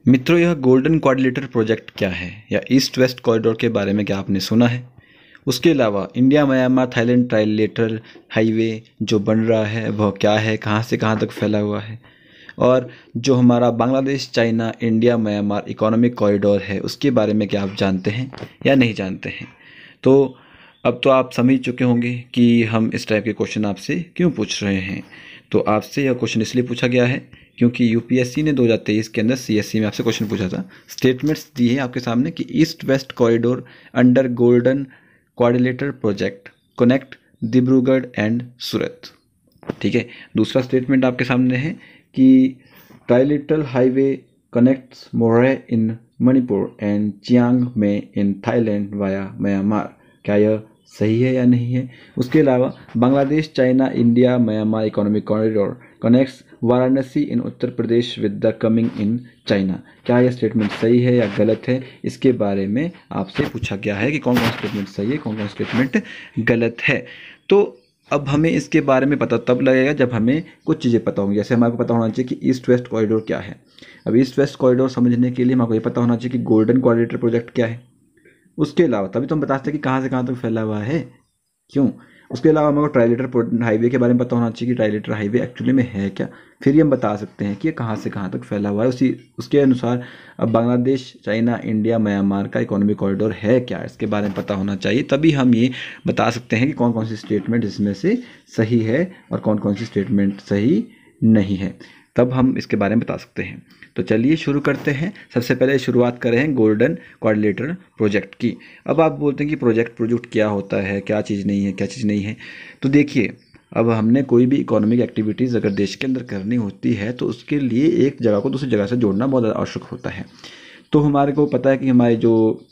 मित्रों, यह golden quadrilateral project क्या है या ईस्ट वेस्ट कॉरिडोर के बारे में क्या आपने सुना है? उसके अलावा India Myanmar Thailand trilateral highway जो बन रहा है वह क्या है, कहाँ से कहाँ तक फैला हुआ है, और जो हमारा Bangladesh China India Myanmar economic corridor है उसके बारे में क्या आप जानते हैं या नहीं जानते हैं? तो अब तो आप समझ चुके होंगे कि हम इस टाइप के क्वेश्चन आपसे क्यों पूछ रहे हैं। तो आपसे यह क्वेश्चन इसलिए पूछा गया है क्योंकि यूपीएससी ने 2023 के अंदर सीएससी में आपसे क्वेश्चन पूछा था। स्टेटमेंट्स दी है आपके सामने कि east west corridor under golden quadrilateral project connect Dibrugarh and Surat. ठीक है, दूसरा स्टेटमेंट आपके सामने है कि trilateral highway connects Moreh in Manipur and Chiang Mai in Thailand via Myanmar. क्या यह सही है या नहीं है? उसके अलावा Bangladesh China India Myanmar economic corridor connects Varanasi in Uttar Pradesh with the Kunming in China. क्या यह स्टेटमेंट सही है या गलत है? इसके बारे में आपसे पूछा गया है कि कौन कौन स्टेटमेंट सही है, कौन कौन स्टेटमेंट गलत है। तो अब हमें इसके बारे में पता तब लगेगा जब हमें कुछ चीज़ें पता होंगी। जैसे हमारे को पता होना चाहिए कि ईस्ट वेस्ट कॉरिडोर क्या है। अब ईस्ट वेस्ट कॉरिडोर समझने के लिए हमारे को ये पता होना चाहिए कि गोल्डन क्वाड्रिलेटरल प्रोजेक्ट क्या है। उसके अलावा तभी तो हम बता सकते हैं कि कहाँ से कहाँ तक फैला हुआ है, क्यों। उसके अलावा हमें ट्राइलेटरल हाईवे के बारे में पता होना चाहिए कि ट्राइलेटरल हाईवे एक्चुअली में है क्या। फिर ही हम बता सकते हैं कि ये कहाँ से कहाँ तक फैला हुआ है। उसके अनुसार अब बांग्लादेश चाइना इंडिया म्यांमार का इकोनॉमिक कॉरिडोर है क्या, इसके बारे में पता होना चाहिए। तभी हम ये बता सकते हैं कि कौन कौन सी स्टेटमेंट इसमें से सही है और कौन कौन सी स्टेटमेंट सही नहीं है। तब हम इसके बारे में बता सकते हैं। तो चलिए शुरू करते हैं। सबसे पहले शुरुआत करें हैं गोल्डन क्वाड्रिलेटरल प्रोजेक्ट की। अब आप बोलते हैं कि प्रोजेक्ट क्या होता है, क्या चीज़ नहीं है, क्या चीज़ नहीं है। तो देखिए, अब हमने कोई भी इकोनॉमिक एक्टिविटीज़ अगर देश के अंदर करनी होती है तो उसके लिए एक जगह को दूसरी जगह से जोड़ना बहुत ज़्यादा आवश्यक होता है। तो हमारे को पता है कि हमारे जो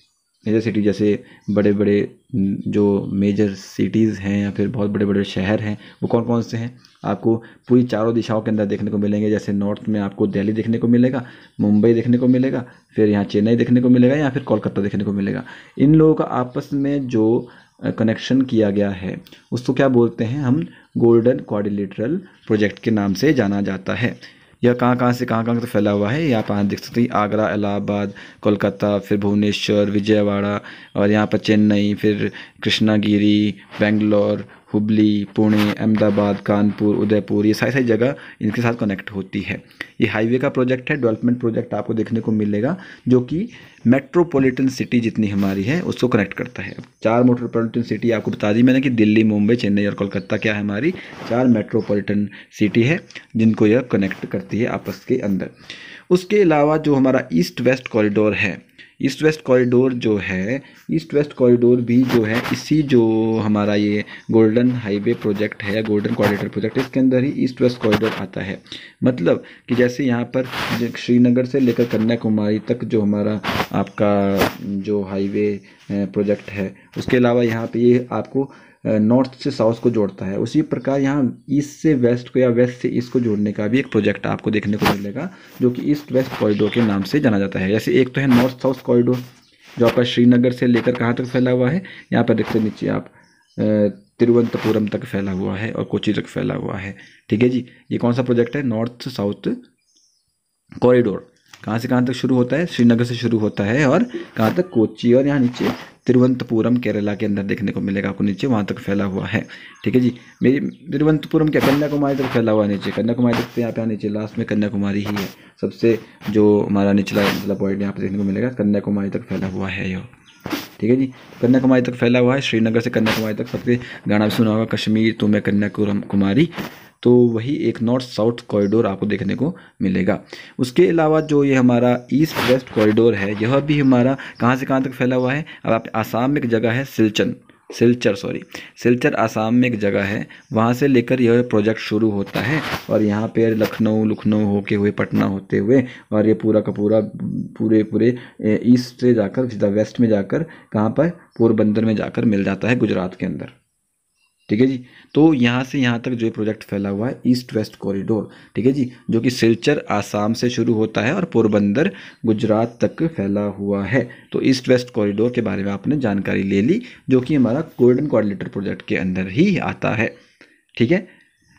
मेजर सिटी जैसे बड़े बड़े जो मेजर सिटीज़ हैं या फिर बहुत बड़े बड़े शहर हैं वो कौन कौन से हैं, आपको पूरी चारों दिशाओं के अंदर देखने को मिलेंगे। जैसे नॉर्थ में आपको दिल्ली देखने को मिलेगा, मुंबई देखने को मिलेगा, फिर यहाँ चेन्नई देखने को मिलेगा या फिर कोलकाता देखने को मिलेगा। इन लोगों का आपस में जो कनेक्शन किया गया है उसको क्या बोलते हैं हम, गोल्डन क्वाड्रिलेटरल प्रोजेक्ट के नाम से जाना जाता है। यह कहाँ से कहाँ तक फैला हुआ है यहाँ पर आप देख सकते हैं। आगरा, इलाहाबाद, कोलकाता, फिर भुवनेश्वर, विजयवाड़ा, और यहाँ पर चेन्नई, फिर कृष्णागिरी, बेंगलोर, हुबली, पुणे, अहमदाबाद, कानपुर, उदयपुर, ये सारी जगह इनके साथ कनेक्ट होती है। ये हाईवे का प्रोजेक्ट है, डेवलपमेंट प्रोजेक्ट आपको देखने को मिलेगा जो कि मेट्रोपॉलिटन सिटी जितनी हमारी है उसको कनेक्ट करता है। 4 मेट्रोपॉलिटन सिटी आपको बता दी मैंने कि दिल्ली, मुंबई, चेन्नई और कोलकाता क्या है, हमारी 4 मेट्रोपॉलिटन सिटी है जिनको यह कनेक्ट करती है आपस के अंदर। उसके अलावा जो हमारा ईस्ट वेस्ट कॉरिडोर है, ईस्ट वेस्ट कॉरिडोर जो है, ईस्ट वेस्ट कॉरिडोर भी जो है इसी जो हमारा ये गोल्डन हाईवे प्रोजेक्ट है, गोल्डन क्वाड्रिलेटरल प्रोजेक्ट, इसके अंदर ही ईस्ट वेस्ट कॉरिडोर आता है। मतलब कि जैसे यहाँ पर श्रीनगर से लेकर कन्याकुमारी तक जो हमारा आपका जो हाईवे प्रोजेक्ट है, उसके अलावा यहाँ पे ये आपको नॉर्थ से साउथ को जोड़ता है। उसी प्रकार यहाँ ईस्ट से वेस्ट को या वेस्ट से ईस्ट को जोड़ने का भी एक प्रोजेक्ट आपको देखने को मिलेगा जो कि ईस्ट वेस्ट कॉरिडोर के नाम से जाना जाता है। जैसे एक तो है नॉर्थ साउथ कॉरिडोर जो आपका श्रीनगर से लेकर कहाँ तक फैला हुआ है, यहाँ पर देखते नीचे आप तिरुवनंतपुरम तक फैला हुआ है और कोची तक फैला हुआ है। ठीक है जी, ये कौन सा प्रोजेक्ट है, नॉर्थ साउथ कॉरिडोर। कहाँ से कहाँ तक शुरू होता है, श्रीनगर से शुरू होता है और कहाँ तक, कोची, और यहाँ नीचे तिरुवनंतपुरम केरला के अंदर देखने को मिलेगा आपको नीचे, वहाँ तक फैला हुआ है। ठीक है जी, मेरी तिरुवनंतपुरम क्या कन्याकुमारी तक फैला हुआ है नीचे, कन्याकुमारी तक यहाँ पे नीचे लास्ट में कन्याकुमारी ही है सबसे जो हमारा निचला पॉइंट यहाँ पे देखने को मिलेगा, कन्याकुमारी तक फैला हुआ है यह। ठीक है जी, कन्याकुमारी तक फैला हुआ है। श्रीनगर से कन्याकुमारी तक, सबसे गाना भी सुना होगा, कश्मीर तो मैं कन्याकुमारी, तो वही एक नॉर्थ साउथ कॉरिडोर आपको देखने को मिलेगा। उसके अलावा जो ये हमारा ईस्ट वेस्ट कॉरिडोर है यह भी हमारा कहाँ से कहाँ तक फैला हुआ है। अब आप आसाम में एक जगह है सिलचर आसाम में एक जगह है, वहाँ से लेकर यह प्रोजेक्ट शुरू होता है और यहाँ पे लखनऊ होके हुए पटना होते हुए और ये पूरा का पूरा पूरे ईस्ट से जाकर सीधा वेस्ट में जाकर कहाँ पर, पोरबंदर में जाकर मिल जाता है गुजरात के अंदर। ठीक है जी, तो यहाँ से यहाँ तक जो प्रोजेक्ट फैला हुआ है ईस्ट वेस्ट कॉरिडोर, ठीक है जी, जो कि सिलचर आसाम से शुरू होता है और पोरबंदर गुजरात तक फैला हुआ है। तो ईस्ट वेस्ट कॉरिडोर के बारे में आपने जानकारी ले ली जो कि हमारा गोल्डन क्वाड्रिलेटरल प्रोजेक्ट के अंदर ही आता है। ठीक है,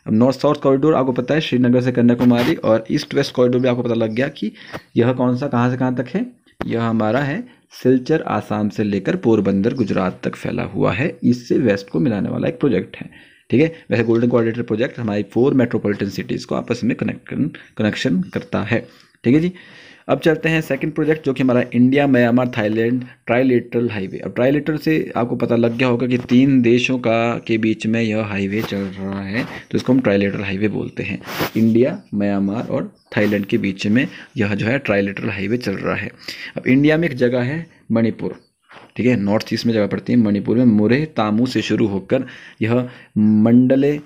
अब नॉर्थ साउथ कॉरिडोर आपको पता है श्रीनगर से कन्याकुमारी, और ईस्ट वेस्ट कॉरिडोर भी आपको पता लग गया कि यह कौन सा कहाँ से कहाँ तक है, यह हमारा है सिलचर आसाम से लेकर पोरबंदर गुजरात तक फैला हुआ है, ईस्ट से वेस्ट को मिलाने वाला एक प्रोजेक्ट है। ठीक है, वैसे गोल्डन कोऑर्डिनेटर प्रोजेक्ट हमारी 4 मेट्रोपॉलिटन सिटीज़ को आपस में कनेक्शन करता है। ठीक है जी, अब चलते हैं सेकंड प्रोजेक्ट जो कि हमारा India Myanmar Thailand trilateral highway. अब ट्राइलेटरल से आपको पता लग गया होगा कि 3 देशों का के बीच में यह हाईवे चल रहा है, तो इसको हम ट्राइलेटरल हाईवे बोलते हैं। इंडिया म्यांमार और थाईलैंड के बीच में यह जो है ट्राइलेटरल हाईवे चल रहा है। अब इंडिया में एक जगह है मणिपुर, ठीक है, नॉर्थ ईस्ट में जगह पड़ती है मणिपुर में, मुरे तामू से शुरू होकर यह मंडले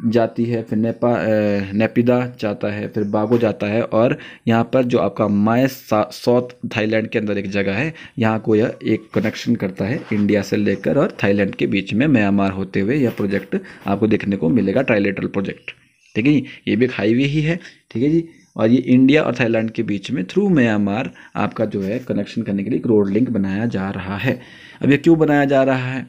जाती है, फिर नेपिदा जाता है, फिर बागो जाता है, और यहाँ पर जो आपका माय साउथ थाईलैंड के अंदर एक जगह है, यहाँ को यह एक कनेक्शन करता है इंडिया से लेकर और थाईलैंड के बीच में म्यांमार होते हुए यह प्रोजेक्ट आपको देखने को मिलेगा, ट्राइलेटरल प्रोजेक्ट। ठीक है जी, ये भी एक हाईवे ही है। ठीक है जी, और ये इंडिया और थाईलैंड के बीच में थ्रू म्यांमार आपका जो है कनेक्शन करने के लिए एक रोड लिंक बनाया जा रहा है। अब ये क्यों बनाया जा रहा है,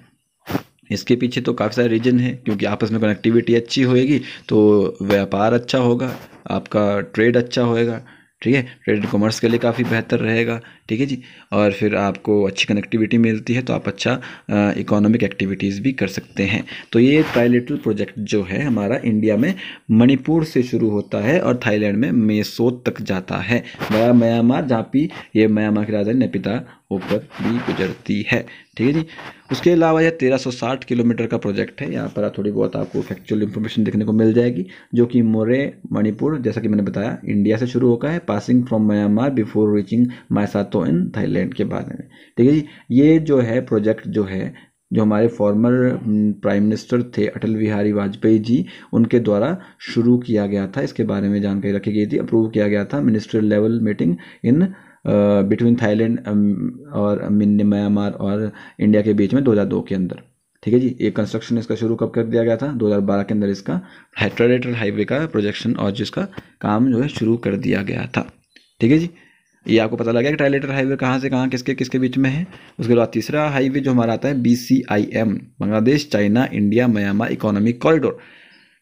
इसके पीछे तो काफ़ी सारे रीजन है, क्योंकि आपस में कनेक्टिविटी अच्छी होएगी तो व्यापार अच्छा होगा, आपका ट्रेड अच्छा होएगा। ठीक है, ट्रेड कॉमर्स के लिए काफ़ी बेहतर रहेगा। ठीक है जी, और फिर आपको अच्छी कनेक्टिविटी मिलती है तो आप अच्छा इकोनॉमिक एक्टिविटीज़ भी कर सकते हैं। तो ये ट्राइलेटरल प्रोजेक्ट जो है हमारा इंडिया में मणिपुर से शुरू होता है और थाईलैंड में मेसोत तक जाता है, वया म्यांमार, जहाँ पे ये म्यांमार की राजधानी नेपिदा होकर भी गुजरती है। ठीक है जी, उसके अलावा यह 1360 किलोमीटर का प्रोजेक्ट है। यहाँ पर थोड़ी बहुत आपको फैक्चुअल इन्फॉर्मेशन देखने को मिल जाएगी, जो कि मोरे मणिपुर, जैसा कि मैंने बताया, इंडिया से शुरू होकर है, passing from Myanmar before reaching Mae Sot in Thailand के बारे में। ठीक है जी, ये जो है प्रोजेक्ट जो है, जो हमारे फॉर्मर प्राइम मिनिस्टर थे अटल बिहारी वाजपेयी जी, उनके द्वारा शुरू किया गया था। इसके बारे में जानकारी रखी गई थी, अप्रूव किया गया था ministerial level meeting in between Thailand और म्यांमार और इंडिया के बीच में 2002 के अंदर। ठीक है जी, ये कंस्ट्रक्शन इसका शुरू कब कर दिया गया था, 2012 के अंदर इसका ट्राइलेटरल हाईवे का प्रोजेक्शन और जिसका काम जो है शुरू कर दिया गया था। ठीक है जी, ये आपको पता लगा कि ट्राइलेटरल हाईवे कहाँ से कहाँ किसके किसके बीच में है। उसके बाद तीसरा हाईवे जो हमारा आता है BCIM, Bangladesh China India Myanmar economic corridor.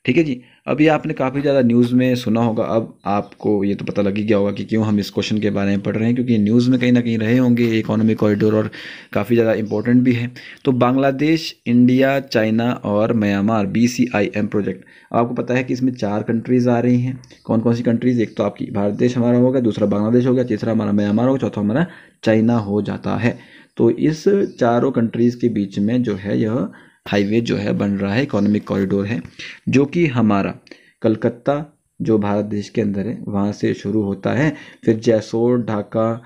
ठीक है जी, अभी आपने काफ़ी ज़्यादा न्यूज़ में सुना होगा, अब आपको ये तो पता लग ही गया होगा कि क्यों हम इस क्वेश्चन के बारे में पढ़ रहे हैं, क्योंकि न्यूज़ में कहीं ना कहीं रहे होंगे इकोनॉमिक कॉरिडोर और काफ़ी ज़्यादा इंपॉर्टेंट भी है। तो बांग्लादेश इंडिया चाइना और म्यांमार BCIM प्रोजेक्ट, आपको पता है कि इसमें 4 कंट्रीज़ आ रही हैं। कौन कौन सी कंट्रीज़, एक तो आपकी भारत देश हमारा होगा, दूसरा बांग्लादेश हो गया, तीसरा हमारा म्यांमार होगा, चौथा हमारा चाइना हो जाता है। तो इस चारों कंट्रीज़ के बीच में जो है यह हाईवे जो है बन रहा है, इकोनॉमिक कॉरिडोर है, जो कि हमारा कलकत्ता जो भारत देश के अंदर है वहाँ से शुरू होता है, फिर जैसोर ढाका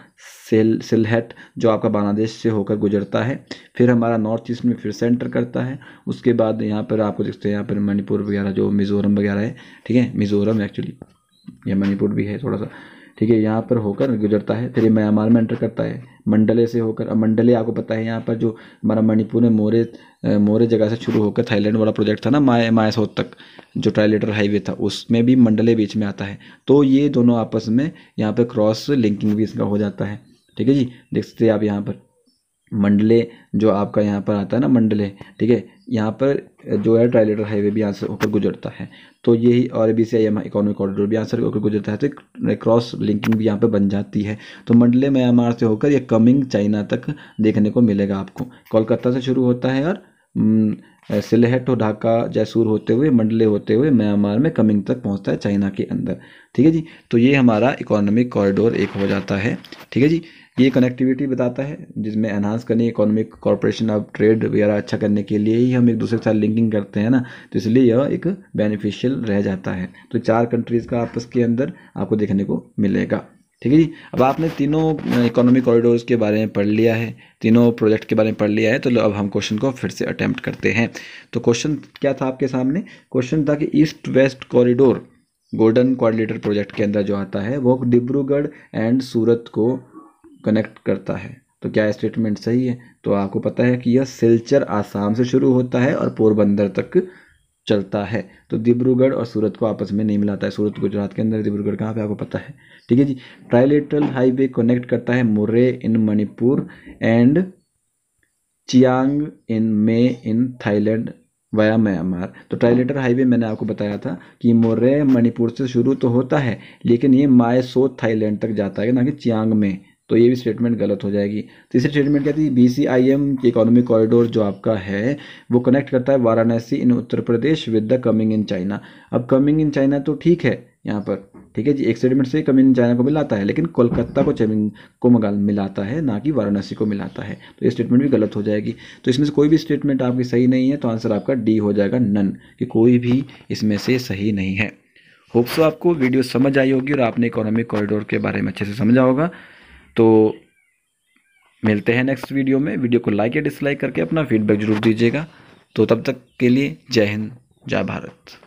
सिलहट जो आपका बांग्लादेश से होकर गुजरता है, फिर हमारा नॉर्थ ईस्ट में फिर सेंटर करता है। उसके बाद यहाँ पर आपको देखते हैं यहाँ पर मणिपुर वगैरह जो मिज़ोरम वगैरह है, ठीक है, मिज़ोरम एक्चुअली या मणिपुर भी है थोड़ा सा, ठीक है, यहाँ पर होकर गुजरता है, फिर ये म्यांमार में एंटर करता है मंडले से होकर। अब मंडले आपको पता है यहाँ पर जो हमारा मणिपुर में मोरे जगह से शुरू होकर थाईलैंड वाला प्रोजेक्ट था ना, मायसोत तक जो ट्राइलेटरल हाईवे था, उसमें भी मंडले बीच में आता है। तो ये दोनों आपस में यहाँ पर क्रॉस लिंकिंग भी इसका हो जाता है। ठीक है जी, देख सकते हैं आप यहाँ पर मंडले जो आपका यहाँ पर आता है ना मंडले, ठीक है, यहाँ पर जो है ट्राइलेटरल हाईवे भी यहाँ से होकर गुजरता है। तो यही, और BCIM इकोनॉमिक कॉरिडोर भी यहाँ से होकर गुजरता है, तो क्रॉस लिंकिंग भी यहाँ पे बन जाती है। तो मंडले म्यांमार से होकर ये कमिंग चाइना तक देखने को मिलेगा आपको। कोलकाता से शुरू होता है और सिलहट और ढाका जैसूर होते हुए मंडले होते हुए म्यांमार में कमिंग तक पहुँचता है चाइना के अंदर। ठीक है जी, तो ये हमारा इकोनॉमिक कॉरिडोर एक हो जाता है। ठीक है जी, ये कनेक्टिविटी बताता है जिसमें एनहांस करनी इकोनॉमिक कॉर्पोरेशन, अब ट्रेड वगैरह अच्छा करने के लिए ही हम एक दूसरे के साथ लिंकिंग करते हैं ना, तो इसलिए यह एक बेनिफिशियल रह जाता है। तो 4 कंट्रीज़ का आपस के अंदर आपको देखने को मिलेगा। ठीक है जी, अब आपने तीनों इकोनॉमिक कॉरिडोर्स के बारे में पढ़ लिया है, तीनों प्रोजेक्ट के बारे में पढ़ लिया है, तो अब हम क्वेश्चन को फिर से अटैम्प्ट करते हैं। तो क्वेश्चन क्या था आपके सामने, क्वेश्चन था कि east west corridor golden quadrilateral project के अंदर जो आता है वो डिब्रूगढ़ एंड सूरत को कनेक्ट करता है। तो क्या स्टेटमेंट सही है, तो आपको पता है कि यह सिलचर आसाम से शुरू होता है और पोरबंदर तक चलता है। तो डिब्रूगढ़ और सूरत को आपस में नहीं मिलाता है, सूरत गुजरात के अंदर, डिब्रूगढ़ कहाँ पे आपको पता है। ठीक है जी, ट्राइलेटरल हाईवे कनेक्ट करता है Murray in Manipur and Chiang in may in Thailand via Myanmar. तो ट्राइलेटरल हाईवे मैंने आपको बताया था कि मोरे मणिपुर से शुरू तो होता है, लेकिन ये माय सोथ थाईलैंड तक जाता है, ना कि चियांग में। तो ये भी स्टेटमेंट गलत हो जाएगी। तीसरी स्टेटमेंट क्या थी, BCIM इकोनॉमिक कॉरिडोर जो आपका है वो कनेक्ट करता है Varanasi in Uttar Pradesh with the Kunming in China. अब कमिंग इन चाइना तो ठीक है यहाँ पर, ठीक है जी, एक स्टेटमेंट से कमिंग इन चाइना को मिलाता है, लेकिन कोलकाता को चमिंग को मिलाता है, ना कि वाराणसी को मिलाता है। तो ये स्टेटमेंट भी गलत हो जाएगी। तो इसमें से कोई भी स्टेटमेंट आपकी सही नहीं है, तो आंसर आपका डी हो जाएगा, नन, कि कोई भी इसमें से सही नहीं है। होप सो आपको वीडियो समझ आई होगी और आपने इकोनॉमिक कॉरिडोर के बारे में अच्छे से समझा होगा। तो मिलते हैं नेक्स्ट वीडियो में। वीडियो को लाइक या डिसलाइक करके अपना फीडबैक जरूर दीजिएगा। तो तब तक के लिए जय हिंद, जय भारत।